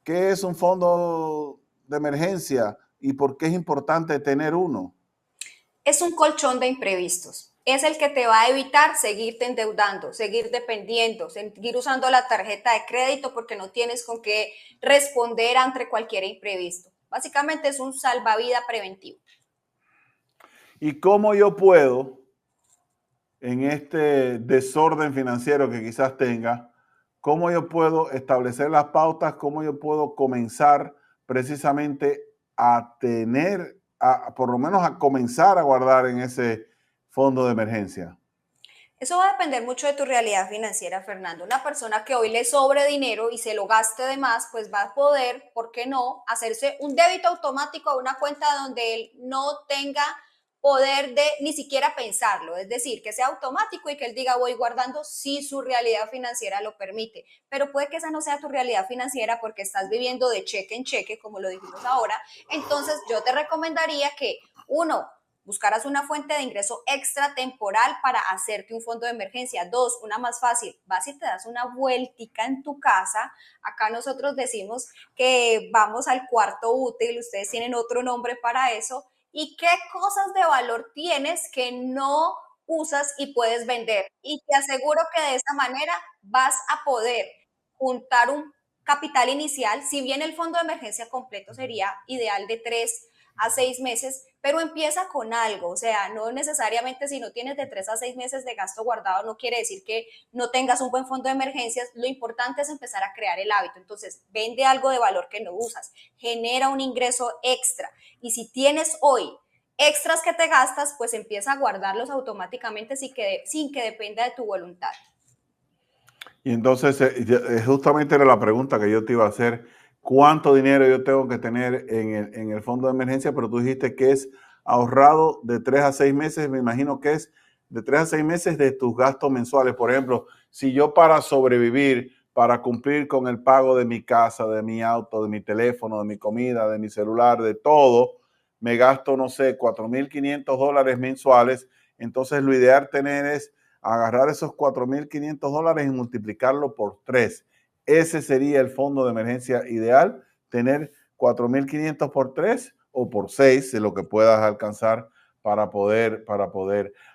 ¿qué es un fondo de emergencia y por qué es importante tener uno? Es un colchón de imprevistos. Es el que te va a evitar seguirte endeudando, seguir dependiendo, seguir usando la tarjeta de crédito porque no tienes con qué responder ante cualquier imprevisto. Básicamente es un salvavidas preventivo. ¿Y cómo yo puedo, en este desorden financiero que quizás tenga, cómo yo puedo establecer las pautas, cómo yo puedo comenzar precisamente a tener, por lo menos a comenzar a guardar en ese fondo de emergencia? Eso va a depender mucho de tu realidad financiera, Fernando. Una persona que hoy le sobre dinero y se lo gaste de más, pues va a poder, ¿por qué no?, hacerse un débito automático a una cuenta donde él no tenga poder de ni siquiera pensarlo. Es decir, que sea automático y que él diga voy guardando si su realidad financiera lo permite. Pero puede que esa no sea tu realidad financiera porque estás viviendo de cheque en cheque, como lo dijimos ahora. Entonces yo te recomendaría que uno, buscarás una fuente de ingreso extra temporal para hacerte un fondo de emergencia. Dos, una más fácil, vas y te das una vueltica en tu casa. Acá nosotros decimos que vamos al cuarto útil, ustedes tienen otro nombre para eso. ¿Y qué cosas de valor tienes que no usas y puedes vender? Y te aseguro que de esa manera vas a poder juntar un capital inicial, si bien el fondo de emergencia completo sería ideal de 3 a 6 meses, pero empieza con algo, o sea, no necesariamente si no tienes de 3 a 6 meses de gasto guardado, no quiere decir que no tengas un buen fondo de emergencias, lo importante es empezar a crear el hábito, entonces vende algo de valor que no usas, genera un ingreso extra, y si tienes hoy extras que te gastas, pues empieza a guardarlos automáticamente sin que dependa de tu voluntad. Y entonces, justamente era la pregunta que yo te iba a hacer, ¿cuánto dinero yo tengo que tener en el fondo de emergencia? Pero tú dijiste que es ahorrado de 3 a 6 meses, me imagino que es de 3 a 6 meses de tus gastos mensuales. Por ejemplo, si yo para sobrevivir, para cumplir con el pago de mi casa, de mi auto, de mi teléfono, de mi comida, de mi celular, de todo, me gasto, no sé, $4,500 mensuales, entonces lo ideal tener es agarrar esos $4,500 y multiplicarlo por 3. Ese sería el fondo de emergencia ideal, tener 4,500 por 3 o por 6, de lo que puedas alcanzar para poder.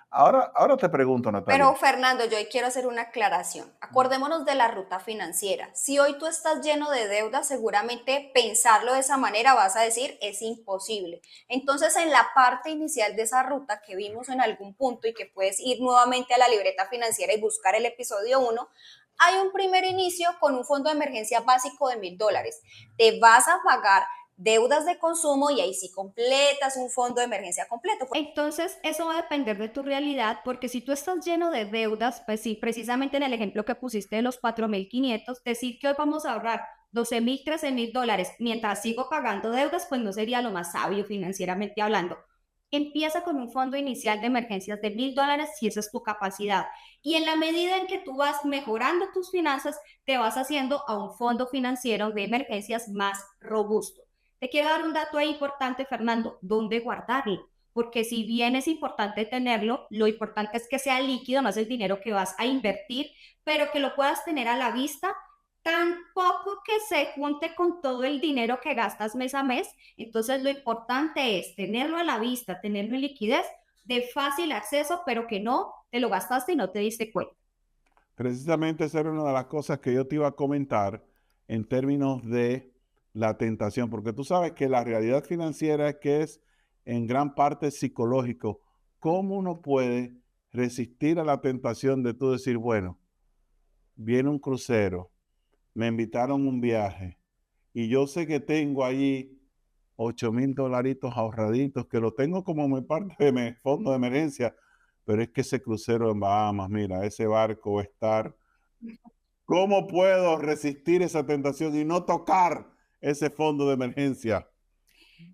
Ahora te pregunto, Pero Natalia. Fernando, yo hoy quiero hacer una aclaración. Acordémonos de la ruta financiera. Si hoy tú estás lleno de deudas, seguramente pensarlo de esa manera vas a decir es imposible. Entonces, en la parte inicial de esa ruta que vimos en algún punto y que puedes ir nuevamente a la libreta financiera y buscar el episodio 1, hay un primer inicio con un fondo de emergencia básico de $1,000. Te vas a pagar deudas de consumo y ahí sí completas un fondo de emergencia completo. Entonces, eso va a depender de tu realidad, porque si tú estás lleno de deudas, pues sí, precisamente en el ejemplo que pusiste de los 4,500, decir que hoy vamos a ahorrar 12,000, $13,000 mientras sigo pagando deudas, pues no sería lo más sabio financieramente hablando. Empieza con un fondo inicial de emergencias de $1,000 si esa es tu capacidad. Y en la medida en que tú vas mejorando tus finanzas, te vas haciendo a un fondo financiero de emergencias más robusto. Te quiero dar un dato ahí importante, Fernando, ¿dónde guardarlo? Porque si bien es importante tenerlo, lo importante es que sea líquido, no es el dinero que vas a invertir, pero que lo puedas tener a la vista, tan poco que se junte con todo el dinero que gastas mes a mes. Entonces lo importante es tenerlo a la vista, tenerlo en liquidez, de fácil acceso, pero que no te lo gastaste y no te diste cuenta. Precisamente esa era una de las cosas que yo te iba a comentar en términos de la tentación, porque tú sabes que la realidad financiera es que es en gran parte psicológico. ¿Cómo uno puede resistir a la tentación de tú decir, bueno, viene un crucero, me invitaron a un viaje y yo sé que tengo allí $8,000 ahorraditos, que lo tengo como mi parte de mi fondo de emergencia, pero es que ese crucero en Bahamas, mira, ese barco va a estar. ¿Cómo puedo resistir esa tentación y no tocar ese fondo de emergencia?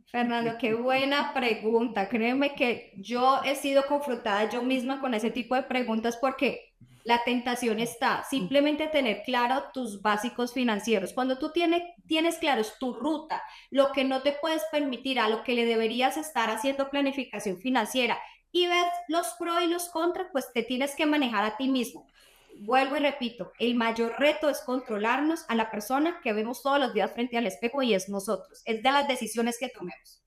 Fernando, qué buena pregunta. Créeme que yo he sido confrontada yo misma con ese tipo de preguntas porque la tentación está simplemente tener claro tus básicos financieros. Cuando tú tienes claros tu ruta, lo que no te puedes permitir, a lo que le deberías estar haciendo planificación financiera y ves los pros y los contras, pues te tienes que manejar a ti mismo. Vuelvo y repito, el mayor reto es controlarnos a la persona que vemos todos los días frente al espejo y es nosotros, es de las decisiones que tomemos.